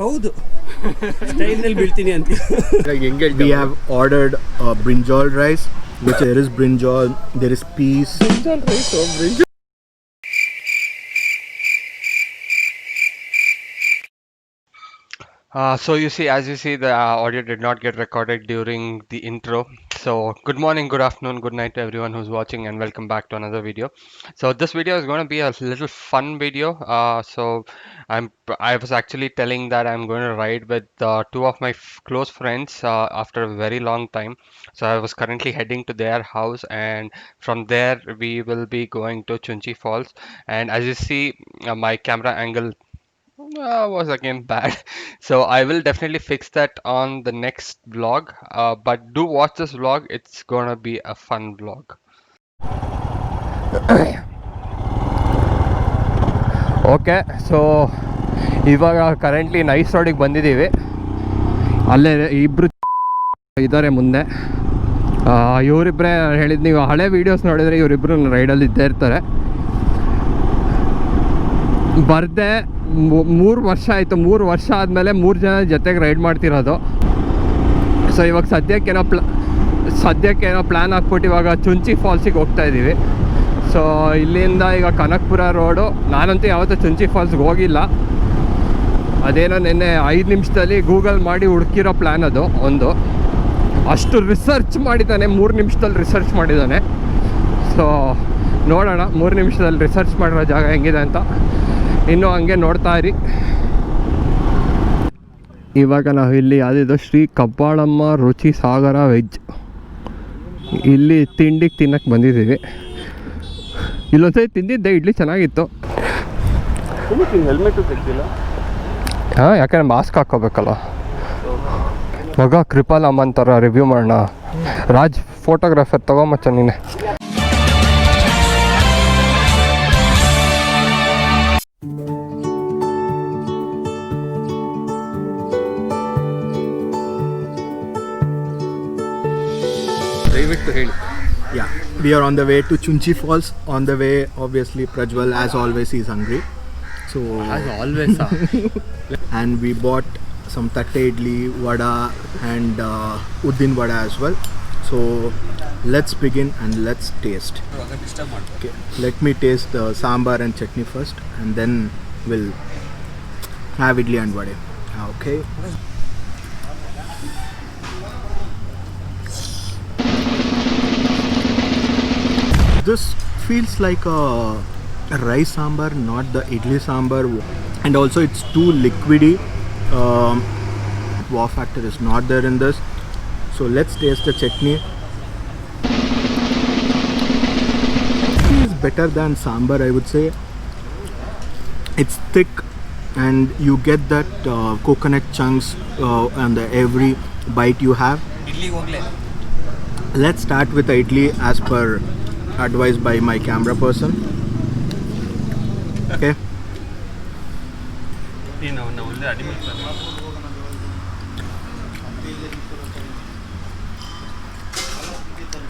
ಹೌದು ಸ್ಟೈಲ್ನಲ್ಲಿ ಬೀಳ್ತೀನಿ ಅಂತ. We have ordered brinjal rice, which there is brinjal, there is peas. Brinjal rice, brinjal. So you see, as you see, the audio did not get recorded during the intro. So good morning, good afternoon, good night to everyone who's watching, and welcome back to another video. So this video is going to be a little fun video. I was actually telling that I'm going to ride with two of my close friends after a very long time. So I was currently heading to their house, and from there we will be going to Chunchi Falls. And as you see, my camera angle was again bad. So I will definitely fix that on the next vlog. But do watch this vlog. It's gonna be a fun vlog. Okay, so ಇವಾಗ currently nice ರೋಡಿಗೆ ಬಂದಿದ್ದೀವಿ. ಅಲ್ಲೇ ಇಬ್ಬರು ಇದ್ದಾರೆ ಮುಂದೆ. ಇವರಿಬ್ಬರೇ ಹೇಳಿದ್ದು, ನೀವು ಹಳೆ ವೀಡಿಯೋಸ್ ನೋಡಿದರೆ ಇವರಿಬ್ಬರು ರೈಡಲ್ಲಿ ಇದ್ದೇ ಇರ್ತಾರೆ. ಬರ್ದೆ 3 ವರ್ಷ ಆಯಿತು. 3 ವರ್ಷ ಆದಮೇಲೆ 3 ಜನ ಜೊತೆಗೆ ರೈಡ್ ಮಾಡ್ತಿರೋದು. ಸೊ ಇವಾಗ ಸದ್ಯಕ್ಕೇನೋ ಪ್ಲ್ಯಾನ್ ಹಾಕ್ಬಿಟ್ಟು ಇವಾಗ ಚುಂಚಿ ಫಾಲ್ಸಿಗೆ ಹೋಗ್ತಾ ಇದ್ದೀವಿ. ಸೊ ಇಲ್ಲಿಂದ ಈಗ ಕನಕಪುರ ರೋಡು. ನಾನಂತೂ ಯಾವತ್ತೂ ಚುಂಚಿ ಫಾಲ್ಸ್ಗೆ ಹೋಗಿಲ್ಲ. ಅದೇನೋ ನಿನ್ನೆ 5 ನಿಮಿಷದಲ್ಲಿ ಗೂಗಲ್ ಮಾಡಿ ಹುಡುಕಿರೋ ಪ್ಲ್ಯಾನ್ ಅದು. ಅಷ್ಟು ರಿಸರ್ಚ್ ಮಾಡಿದ್ದಾನೆ, 3 ನಿಮಿಷದಲ್ಲಿ ರಿಸರ್ಚ್ ಮಾಡಿದ್ದಾನೆ. ಸೊ ನೋಡೋಣ 3 ನಿಮಿಷದಲ್ಲಿ ರಿಸರ್ಚ್ ಮಾಡಿರೋ ಜಾಗ ಹೆಂಗಿದೆ ಅಂತ. ಇನ್ನೂ ಹಂಗೆ ನೋಡ್ತಾ ಇರಿ. ಇವಾಗ ನಾವು ಇಲ್ಲಿ ಯಾವುದಿದು ಶ್ರೀ ಕಬ್ಬಾಳಮ್ಮ ರುಚಿ ಸಾಗರ ವೆಜ್, ಇಲ್ಲಿ ತಿಂಡಿಗೆ ತಿನ್ನಕ್ಕೆ ಬಂದಿದ್ದೀವಿ. ಇಲ್ಲೊಂದ್ಸರಿ ತಿಂದಿದ್ದೆ, ಇಡ್ಲಿ ಚೆನ್ನಾಗಿತ್ತು. ಹೆಲ್ಮೆಟು ತೆಗ್ದಿಲ್ಲ. ಹಾಂ, ಯಾಕಂದ್ರೆ ಮಾಸ್ಕ್ ಹಾಕ್ಕೋಬೇಕಲ್ಲ. ಮಗ ಕೃಪಾಲಮ್ಮ ಅಂತಾರ, ರಿವ್ಯೂ ಮಾಡೋಣ. ರಾಜ್ ಫೋಟೋಗ್ರಾಫರ್ ತಗೊಂಬಚ್ಚ ನೀನೆ. Yeah, we are on the way to Chunchi Falls. On the way, obviously, Prajwal, as always, is hungry. So As always. and we bought some tatte idli, vada, and uddin vada as well. So let's begin and let's taste. Okay, let me taste the sambar and chutney first, and then we'll have idli and vada. Okay. This feels like a rice sambar, not the idli sambar, and also it's too liquidy. Wow factor is not there in this. So let's taste the chutney. It is better than sambar, I would say. It's thick and you get that coconut chunks and every bite you have. Let's start with the idli as per advised by my camera person. Okay.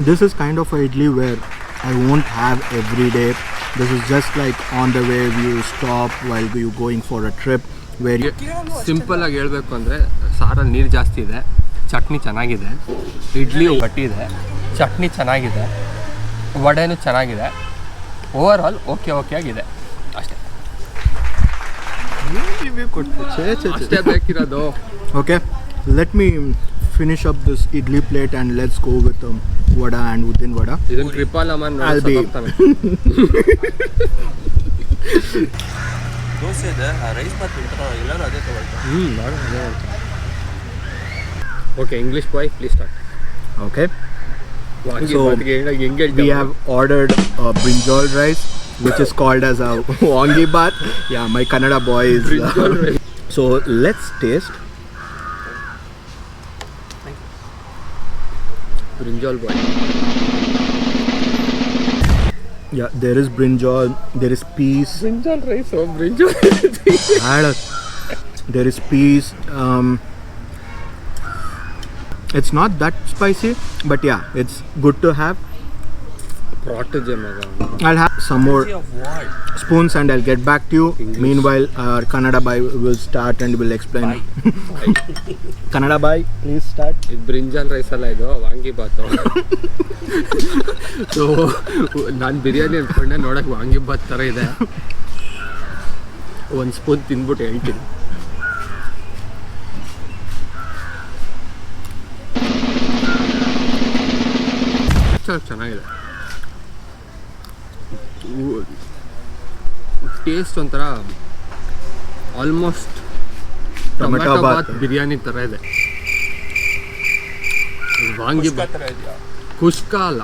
This is kind of a idli where I won't have every day. This is just like on the way you stop while you going for a trip where you... simple ಆಗಿ ಹೇಳ್ಬೇಕು ಅಂದರೆ, ಸಾರಲ್ಲಿ ನೀರು ಜಾಸ್ತಿ ಇದೆ, ಚಟ್ನಿ ಚೆನ್ನಾಗಿದೆ, ಇಡ್ಲಿ ಗಟ್ಟಿ ಇದೆ, ಚಟ್ನಿ ಚೆನ್ನಾಗಿದೆ, ವಡೆನೂ ಚೆನ್ನಾಗಿದೆ. ಓವರ್ ಆಲ್ ಓಕೆ ಆಗಿದೆ ಅಷ್ಟೇ. ಅಷ್ಟೇ ಬೇಕಿರೋದು. Okay, let me finish up this idli plate and let's go with vada and uddin vada. ಇದನ್ನು ಕೃಪಾಲಮ್ಮ ದೋಸೆ ಇದೆ, ರೈಸ್ ಬಾತ್ ತಿಂತಾರೋ ಎಲ್ಲರೂ ಅದೇ ತಗೊಳ್ತಾರೆ. Okay, English boy please start. Okay. So we have ordered brinjal rice, which is called as a wangi bath. Yeah, my Kannada boy is. So let's taste. Brinjal boy. Yeah, there is brinjal, there is peas. Brinjal rice or brinjal? There is peas. It's not that spicy, but yeah, it's good to have. Protege maga. I'll have some more Of what? spoons and I'll get back to you. Meanwhile, our Kannada bhai will start and will explain. Kannada bhai, please start. ಇದು brinjal rice ಅಲ್ಲ, ಇದು ವಾಂಗಿ ಬಾತು. So ನಾನು ಬಿರಿಯಾನಿ ಅಂದ್ಕೊಂಡೆ, ನೋಡಕ್ಕೆ ವಾಂಗಿ ಬಾತ್ ಥರ ಇದೆ. ಒಂದು spoon ತಿಂದ್ಬಿಟ್ಟು ಹೇಳ್ತೀನಿ. ಚೆನ್ನಾಗಿದೆ. ಟೇಸ್ಟ್ ಒಂಥರ ಆಲ್ಮೋಸ್ಟ್ ಟೊಮೆಟೊ ಬಾತ್ ಬಿರಿಯಾನಿ ಥರ ಇದೆ. ವಾಂಗಿ ಬಾತ್ ಥರ ಇದೆಯಾ? ಕುಷ್ಕ ಅಲ್ಲ,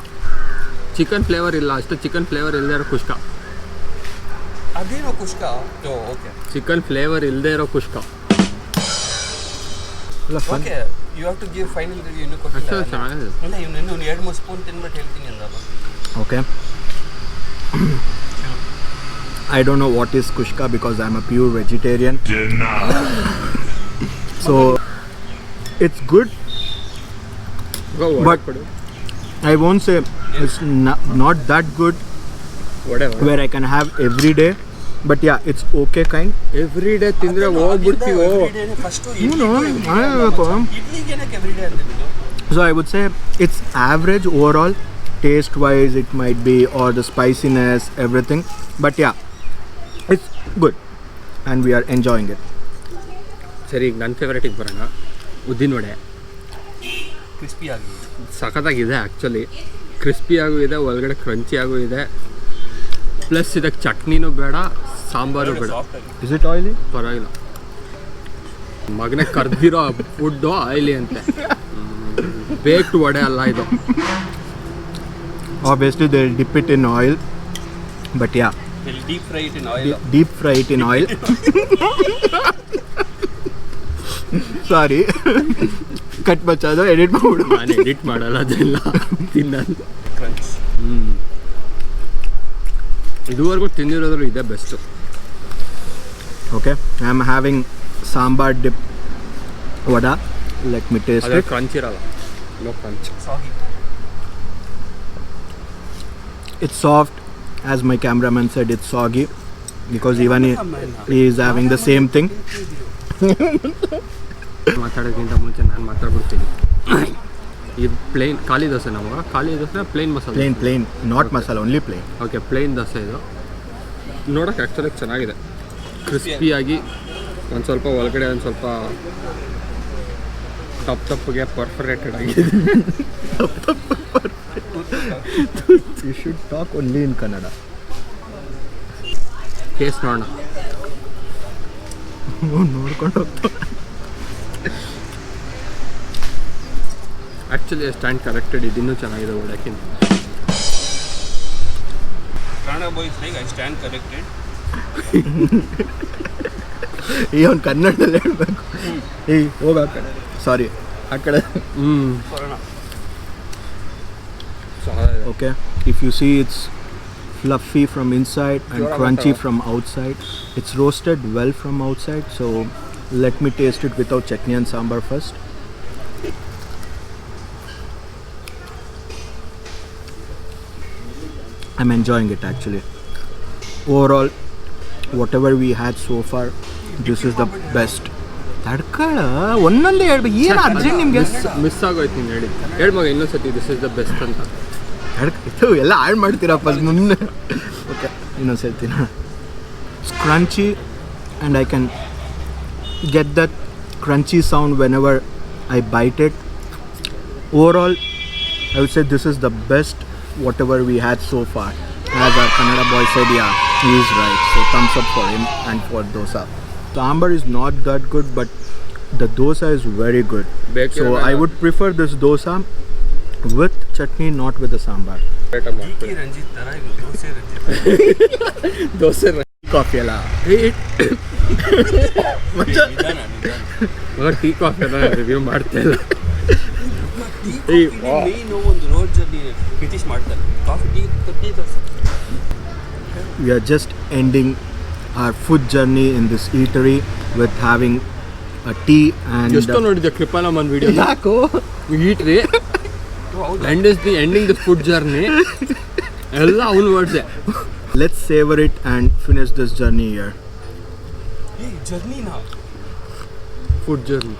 ಚಿಕನ್ ಫ್ಲೇವರ್ ಇಲ್ಲ, ಅಷ್ಟು ಚಿಕನ್ ಫ್ಲೇವರ್ ಇಲ್ಲದೆ ಇರೋ ಕುಷ್ಕ. ಅದೇನೋ ಕುಷ್ಕ. ಓಕೆ ಚಿಕನ್ ಫ್ಲೇವರ್ ಇಲ್ಲದೆ ಇರೋ kushka. Okay, you have to give final review. ಇನ್ನೂ ಕೊಟ್ಟಿಲ್ಲ. ಚೆನ್ನಾಗಿದೆ. ಇಲ್ಲ, ಇವ್ನು ಇನ್ನೂ 2-3 ಸ್ಪೂನ್ ತಿನ್ಬಿಟ್ಟು ಹೇಳ್ತೀನಿ ಅಂದ. Okay. I don't know what is kushka because I'm a pure vegetarian. So it's good, but I won't say it's not that good where I can have every day. But yeah, it's okay kind. Every day ತಿಂದರೆ ಹೋಗ್ಬಿಡ್ತೀವೋ. First ಇಡ್ಲಿಗೆ ಏನಕ್ಕೆ every day ಅಂತ ನೀನು? So I would say it's average overall. Taste wise it might be, or the spiciness, everything, but yeah, it's good and we are enjoying it. ಸರಿ, ಈಗ ನನ್ನ ಫೇವ್ರೇಟಿಗೆ ಬರೋಣ. ಉದ್ದಿನ ವಡೆ ಕ್ರಿಸ್ಪಿ ಆಗಿ ಸಖತ್ತಾಗಿದೆ. ಆ್ಯಕ್ಚುಲಿ ಕ್ರಿಸ್ಪಿಯಾಗೂ ಇದೆ, ಒಳಗಡೆ ಕ್ರಂಚಿಯಾಗೂ ಇದೆ. ಪ್ಲಸ್ ಇದಕ್ಕೆ ಚಟ್ನಿನೂ ಬೇಡ, ಸಾಂಬಾರು ಬೇಡ. Is it oily? ಪರವಾಗಿಲ್ಲ. ಮಗನೇ ಕರ್ದಿರೋ ಫುಡ್ಡು ಆಯಿಲಿ ಅಂತೆ. ಬೇಕ್ಡ್ ವಡೆ ಅಲ್ಲ ಇದು. Obviously they'll dip it in oil, but yeah, They'll deep fry it in oil. deep fry it in oil. Sorry. Cut ಬಚ್ಚೋದು ಎಡಿಟ್ ಮಾಡ್ಬಿಡು. ನಾನು ಎಡಿಟ್ ಮಾಡಲ್ಲ, ಅದೆಲ್ಲ ತಿನ್ನಲ್ಲ. Crunch. ಇದುವರೆಗೂ ತಿಂದಿರೋದ್ರು ಇದೆ best. Okay, I am having sambar dip vada. Let me taste ಅದೇ it. ಕ್ರಂಚ್ ಇರಲ್ಲ, no crunch. Soggy. It's soft, as my cameraman said. It's soggy because even he is having the same thing. ಮಾತಾಡೋಕ್ಕಿಂತ ಮುಂಚೆ ನಾನು ಮಾತಾಡ್ಬಿಡ್ತೀನಿ. ಇದು plain ಖಾಲಿ ದೋಸೆ. ನಮಗೆ ಖಾಲಿ dosa plain masala. Plain, not masala, only plain. Okay, plain dosa ಇದು. ನೋಡೋಕೆ ಆ್ಯಕ್ಚುಲಿ ಚೆನ್ನಾಗಿದೆ. ಕ್ರಿಸ್ಪಿಯಾಗಿ ಒಂದು ಸ್ವಲ್ಪ ಒಳಗಡೆ ಒಂದು ಸ್ವಲ್ಪ ತಪ್ಪಗೆ ಪರ್ಫರೇಟೆಡ್ ಆಗಿದೆ. You should talk only in Kannada. Taste ನೋಡೋಣ. ನೋಡ್ಕೊಂಡು ಹೋಗ್ತಾ. ಆ್ಯಕ್ಚುಲಿ ಸ್ಟ್ಯಾಂಡ್ ಕರೆಕ್ಟೆಡ್ ಇದು ಇನ್ನೂ ಚೆನ್ನಾಗಿದೆ ಒಳಕ್ಕಿಂತ. Kannada boy is like, I stand corrected. ಈ ಅವ್ನು ಕನ್ನಡದಲ್ಲಿ ಹೇಳ್ಬೇಕು. ಹೋಗ ಆ ಕಡೆ, ಸಾರಿ ಆ ಕಡೆ. ಬರೋಣ. Okay, if you see it's fluffy from inside and crunchy from outside. It's roasted well from outside, so let me taste it without chutney and sambar first. I'm enjoying it actually. Overall, whatever we had so far, this is the best. ತಡ್ಕಳ ಒಂದೊಂದೇ ಹೇಳ್ಬೇಕು. ಏನು urgent ನಿಮಗೆ? Miss ಆಗೋಯ್ತು ನೀನು ಹೇಳಿ. ಹೇಳಿ ಮಗ ಇನ್ನೊಂದ್ಸತಿ ದಿಸ್ ಇಸ್ ದ ಬೆಸ್ಟ್ ಅಂತ. ಇದು ಎಲ್ಲ ಆ್ಯಡ್ ಮಾಡ್ತೀರಪ್ಪ ಮುಂದೆ. ಓಕೆ, ಇನ್ನೊಂದು ಹೇಳ್ತೀನಿ. It's crunchy and I can get that crunchy sound whenever I bite it. Overall, I would say this is the best whatever we had so far. As our Kannada boy said, yeah, he is right. So thumbs up for him and for dosa. Sambar is not that good, but the dosa is very good. So I would prefer this dosa with chutney, not with the sambar. DK Ranjit ತರ ಇದು dosa Ranjit. Dosa coffee ಅಲ್ಲ. ನಿಧಾನ. Tea coffee ಎಲ್ಲ review ಮಾಡ್ತಾ ಇಲ್ಲ. Main ಒಂದು road journey British ಮಾಡ್ತಾರೆ. Coffee tea dosa. We are just ending our food journey in this eatery with having a tea and ಎಷ್ಟೋ ನೋಡಿದ್ದೆ ಕ್ಲಿಪ್ಪನ ನನ್ನ ವಿಡಿಯೋ. ಯಾಕೋ eatery end is the ending the food journey ಎಲ್ಲ ಅವನು ವರ್ಡ್ಸೆ. Let's savor it and finish this journey here. Journey ನಾ food journey.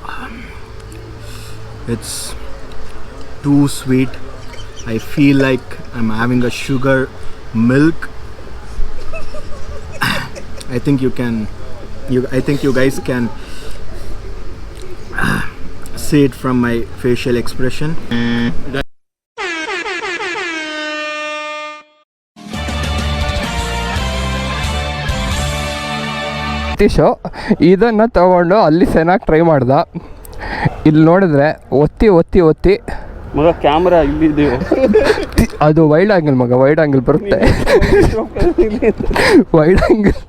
It's too sweet. I feel like I'm having a sugar milk. I think you guys can see it from my facial expression. Satish ಇದನ್ನು ತಗೊಂಡು ಅಲ್ಲಿ ಚೆನ್ನಾಗಿ try ಮಾಡ್ದ. ಇಲ್ಲಿ ನೋಡಿದ್ರೆ ಒತ್ತಿ ಒತ್ತಿ ಒತ್ತಿ ಮಗ ಕ್ಯಾಮ್ರಾ ಇಲ್ಲಿದೆಯೋ ಅದು ವೈಡ್ ಆ್ಯಂಗಲ್ ಮಗ, ವೈಡ್ ಆ್ಯಂಗಲ್ ಬರುತ್ತೆ. ವೈಡ್ ಆ್ಯಂಗಲ್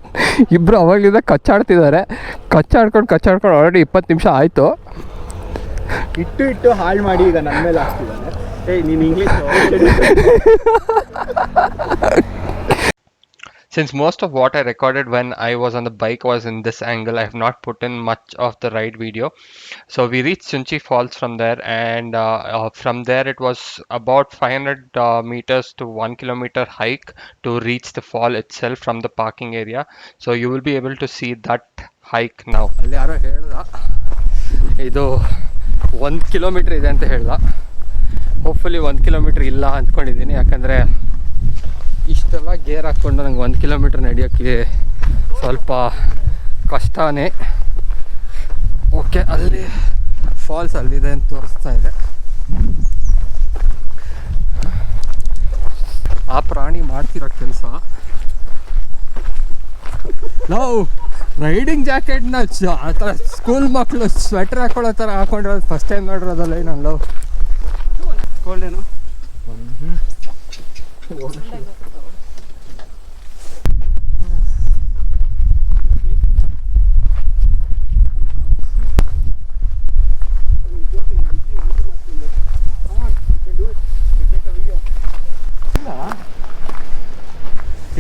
ಇಬ್ಬರು ಅವಾಗಲಿಂದ ಕಚ್ಚಾಡ್ತಿದ್ದಾರೆ. ಕಚ್ಚಾಡ್ಕೊಂಡು ಆಲ್ರೆಡಿ 20 ನಿಮಿಷ ಆಯಿತು. ಇಟ್ಟು ಹಾಳು ಮಾಡಿ ಈಗ ನನ್ನ ಮೇಲೆ ಆಗ್ತಿದ್ದಾನೆ. ನೀನು English Since most of what I recorded when I was on the bike was in this angle, I have not put in much of the ride video. So we reached Chunchi Falls from there, and from there it was about 500 meters to 1 kilometer hike to reach the fall itself from the parking area. So you will be able to see that hike now. ಅಲ್ಲಿ ಯಾರೋ ಹೇಳ್ದ ಇದು 1 kilometre ಇದೆ ಅಂತ ಹೇಳ್ದ. Hopefully 1 kilometre ಇಲ್ಲ ಅಂದ್ಕೊಂಡಿದ್ದೀನಿ, ಯಾಕಂದರೆ ಇಷ್ಟೆಲ್ಲ ಗೇರ್ ಹಾಕ್ಕೊಂಡು ನಂಗೆ 1 ಕಿಲೋಮೀಟ್ರ್ ನಡೆಯೋಕ್ಕೆ ಸ್ವಲ್ಪ ಕಷ್ಟನೇ. ಓಕೆ, ಅಲ್ಲಿ ಫಾಲ್ಸ್ ಅಲ್ಲಿದೆ ಅಂತ ತೋರಿಸ್ತಾ ಇದೆ. ಆ ಪ್ರಾಣಿ ಮಾಡ್ತಿರೋ ಕೆಲಸ ನಾವು ರೈಡಿಂಗ್ ಜಾಕೆಟ್ನ ಆ ಥರ ಸ್ಕೂಲ್ ಮಕ್ಕಳು ಸ್ವೆಟ್ರ್ ಹಾಕೊಳ್ಳೋ ಥರ ಹಾಕೊಂಡಿರೋದು ಫಸ್ಟ್ ಟೈಮ್ ನೋಡಿರೋದಲ್ಲ ನಾನು. ಕೋಲ್ಡೇನು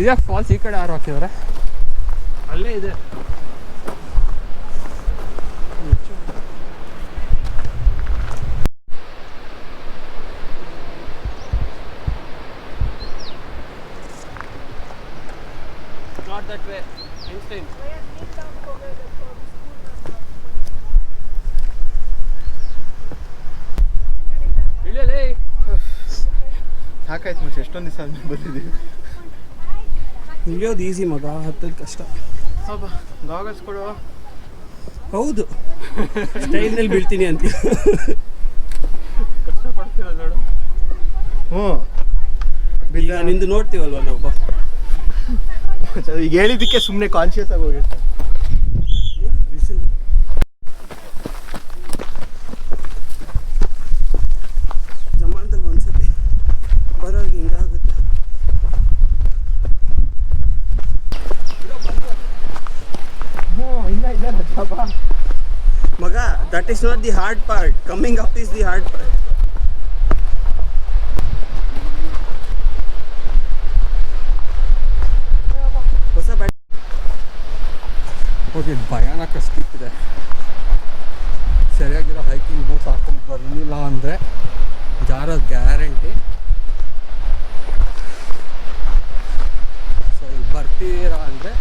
ಇದ್ಯಾಕೆ ಫಾಲ್ಸ್ ಈ ಕಡೆ ಯಾರು ಹಾಕಿದ್ದಾರೆ? ಅಲ್ಲೇ ಇದೆ. Not that way. Einstein. ಇಳಿಯಲೇ ಸಾಕಾಯ್ತು ಮತ್ತೆ, ಎಷ್ಟೊಂದು ದಿವಸ ಆದ್ಮೇಲೆ ಬಂದಿದ್ದೀವಿ. ಇಳಿಯೋದು ಈಸಿ ಮಗ, ಹತ್ತದ ಕಷ್ಟ. ಗಾಗಲ್ಸ್ ಕೊಡು. ಹೌದು, ಸ್ಟೈಲ್ನಲ್ಲಿ ಬೀಳ್ತೀನಿ ಅಂತ ಕಷ್ಟಪಡ್ತೀರ ನೋಡು. ಈಗ ನಿಂದು ನೋಡ್ತೀವಲ್ವ ನಾವು. ಈಗ ಹೇಳಿದ್ದಕ್ಕೆ ಸುಮ್ಮನೆ ಕಾನ್ಶಿಯಸ್ ಆಗಿ ಹೋಗಿರ್ತಾರೆ. ಬಿಸಿಲು ಜಮಾನದಲ್ಲಿ ಒಂದ್ಸತಿ ಬರೋರ್ಗೆ ಹಿಂಗಾಗುತ್ತೆ. ಮಗ, that is not the hard part. Coming up is the hard part. ಹೊಸ ಬ್ಯಾಟ್. ಓಕೆ, ಭಯಾನಕ ಸ್ಕಿಪ್ ಇದೆ. ಸರಿಯಾಗಿರೋ ಹೈಕಿಂಗ್ ಬೂಟ್ಸ್ ಹಾಕೊಂಡು ಬರಲಿಲ್ಲ ಅಂದರೆ ಜಾರೋದು ಗ್ಯಾರಂಟಿ. ಸೊ ಇಲ್ಲಿ ಬರ್ತೀರಾ ಅಂದರೆ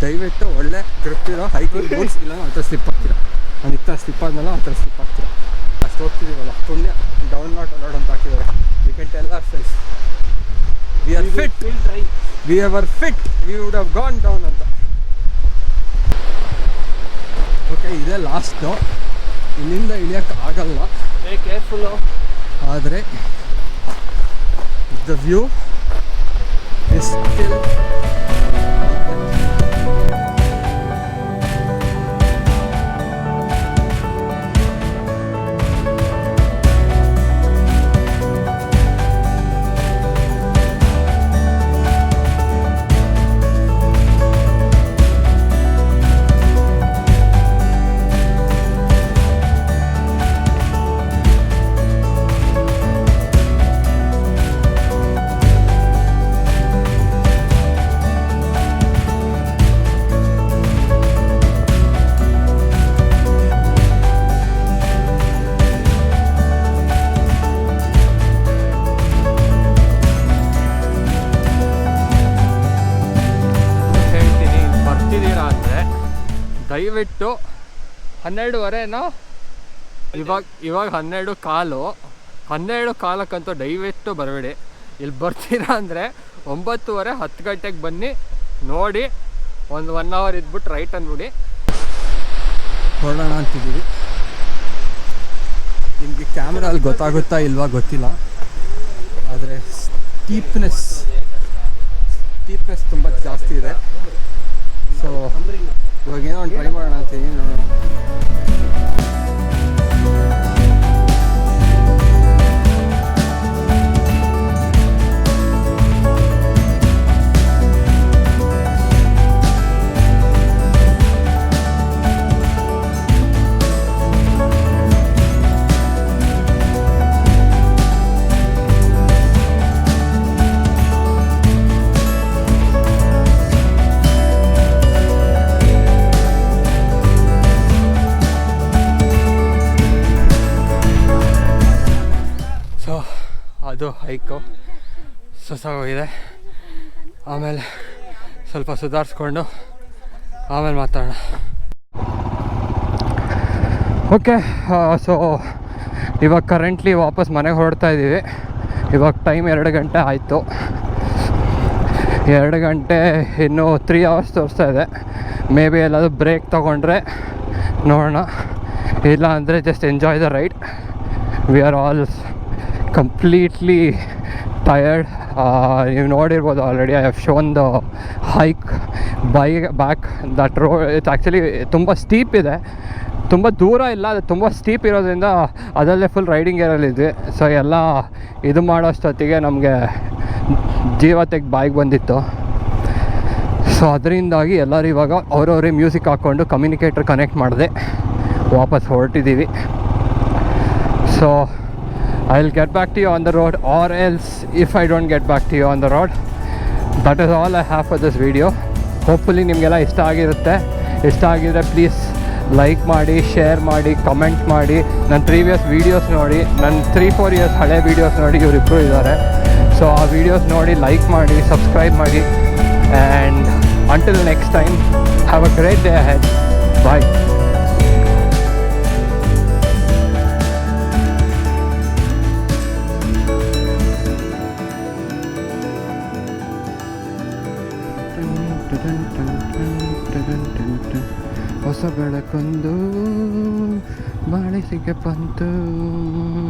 ದಯವಿಟ್ಟು ಒಳ್ಳೆ ಗ್ರಿಪ್ ಇರೋ ಹೈಕಿಂಗ್ ಬೂಟ್ಸ್, ಇಲ್ಲ ಆ ಥರ ಸ್ಲಿಪ್ ಆಗ್ತೀರಾ. ನಾನು ಈ ಥರ ಸ್ಲಿಪ್ ಆದ್ಮೇಲೆ ಆ ಥರ ಸ್ಲಿಪ್ ಆಗ್ತೀರಾ. ಅಷ್ಟು ಹೋಗ್ತಿದ್ದೀವಲ್ಲ, ಪುಣ್ಯ ಡೌನ್ ನಾಟ್ ಅಲೌಡ್ ಅಂತ ಹಾಕಿದ್ದಾರೆ. We can tell our self we are fit, we are fit, we would have gone down ಅಂತ. ಓಕೆ, ಇದೇ ಲಾಸ್ಟು. ಇಲ್ಲಿಂದ ಇಳಿಯೋಕ್ಕೆ ಆಗಲ್ಲ, ಕೇರ್ಫುಲ್ಲು. ಆದರೆ ದ ವ್ಯೂ ಇಸ್ ಸ್ಟಿಲ್ ದಯವಿಟ್ಟು 12:30ನೋ ಇವಾಗ 12:15 12:15ಕ್ಕಂತೂ ದಯವಿಟ್ಟು ಬರಬೇಡಿ. ಇಲ್ಲಿ ಬರ್ತೀರಾ ಅಂದರೆ 9:30 10 ಗಂಟೆಗೆ ಬನ್ನಿ, ನೋಡಿ ಒಂದು 1 ಅವರ್ ಇದ್ಬಿಟ್ಟು ರೈಟ್ ಅಂದ್ಬಿಡಿ ಹೊರಡೋಣ ಅಂತಿದ್ದೀವಿ. ನಿಮಗೆ ಕ್ಯಾಮ್ರಲ್ಲಿ ಗೊತ್ತಾಗುತ್ತಾ ಇಲ್ವಾ ಗೊತ್ತಿಲ್ಲ, ಆದರೆ ಸ್ಟೀಪ್ನೆಸ್ ತುಂಬ ಜಾಸ್ತಿ ಇದೆ. ಸೊ ಇವಾಗ ಏನೋ ಒಂದು ಟ್ರೈ ಮಾಡೋಣ ಅಂತೀನಿ, ನೋಡೋಣ. ಅದು ಹೈಕು ಸುಸ್ತಾಗೋಗಿದೆ. ಆಮೇಲೆ ಸ್ವಲ್ಪ ಸುಧಾರಿಸ್ಕೊಂಡು ಆಮೇಲೆ ಮಾತಾಡೋಣ. ಓಕೆ, ಸೊ ಇವಾಗ ಕರೆಂಟ್ಲಿ ವಾಪಸ್ ಮನೆಗೆ ಹೊರಡ್ತಾ ಇದ್ದೀವಿ. ಇವಾಗ ಟೈಮ್ 2 ಗಂಟೆ ಆಯಿತು. 2 ಗಂಟೆ ಇನ್ನೂ 3 ಅವರ್ಸ್ ತೋರಿಸ್ತಾ ಇದೆ. ಮೇ ಬಿ ಎಲ್ಲಾದರೂ ಬ್ರೇಕ್ ತೊಗೊಂಡ್ರೆ ನೋಡೋಣ, ಇಲ್ಲ ಅಂದರೆ just enjoy the ride. We are all completely tired. ನೀವು ನೋಡಿರ್ಬೋದು already, I have shown the hike back that road. It's actually ತುಂಬ ಸ್ಟೀಪ್ ಇದೆ, ತುಂಬ ದೂರ ಇಲ್ಲ, ಅದು ತುಂಬ ಸ್ಟೀಪ್ ಇರೋದ್ರಿಂದ ಅದರಲ್ಲೇ ಫುಲ್ ರೈಡಿಂಗ್ ಏರಲ್ಲಿದ್ವಿ. ಸೊ ಎಲ್ಲ ಇದು ಮಾಡೋಷ್ಟೊತ್ತಿಗೆ ನಮಗೆ ಜೀವ ತೆಗೆದು ಬಾಯಿಗೆ ಬಂದಿತ್ತು. ಸೊ ಅದರಿಂದಾಗಿ ಎಲ್ಲರೂ ಇವಾಗ ಅವರವರೇ ಮ್ಯೂಸಿಕ್ ಹಾಕ್ಕೊಂಡು ಕಮ್ಯುನಿಕೇಟರ್ ಕನೆಕ್ಟ್ ಮಾಡಿದೆ ವಾಪಸ್ ಹೊರಟಿದ್ದೀವಿ. So I'll get back to you on the road, or else if I don't get back to you on the road. That is all I have for this video. Hopefully ನಿಮಗೆಲ್ಲ ಇಷ್ಟ ಆಗಿರುತ್ತೆ. ಇಷ್ಟ ಆಗಿದ್ರೆ please like ಮಾಡಿ, share ಮಾಡಿ, comment ಮಾಡಿ. ನನ್ನ previous videos ನೋಡಿ, ನನ್ನ 3-4 ಇಯರ್ಸ್ ಹಳೆ ವೀಡಿಯೋಸ್ ನೋಡಿ ಇವರಿಬ್ಬರು ಇದ್ದಾರೆ. ಸೊ ಆ ವೀಡಿಯೋಸ್ ನೋಡಿ ಲೈಕ್ ಮಾಡಿ, ಸಬ್ಸ್ಕ್ರೈಬ್ ಮಾಡಿ. And until next time, have a great day ahead. Bye. ಹೊಸ ಬೆಳಕೊಂದು ಬಾಳಿಸಿಗೆ ಬಂತು.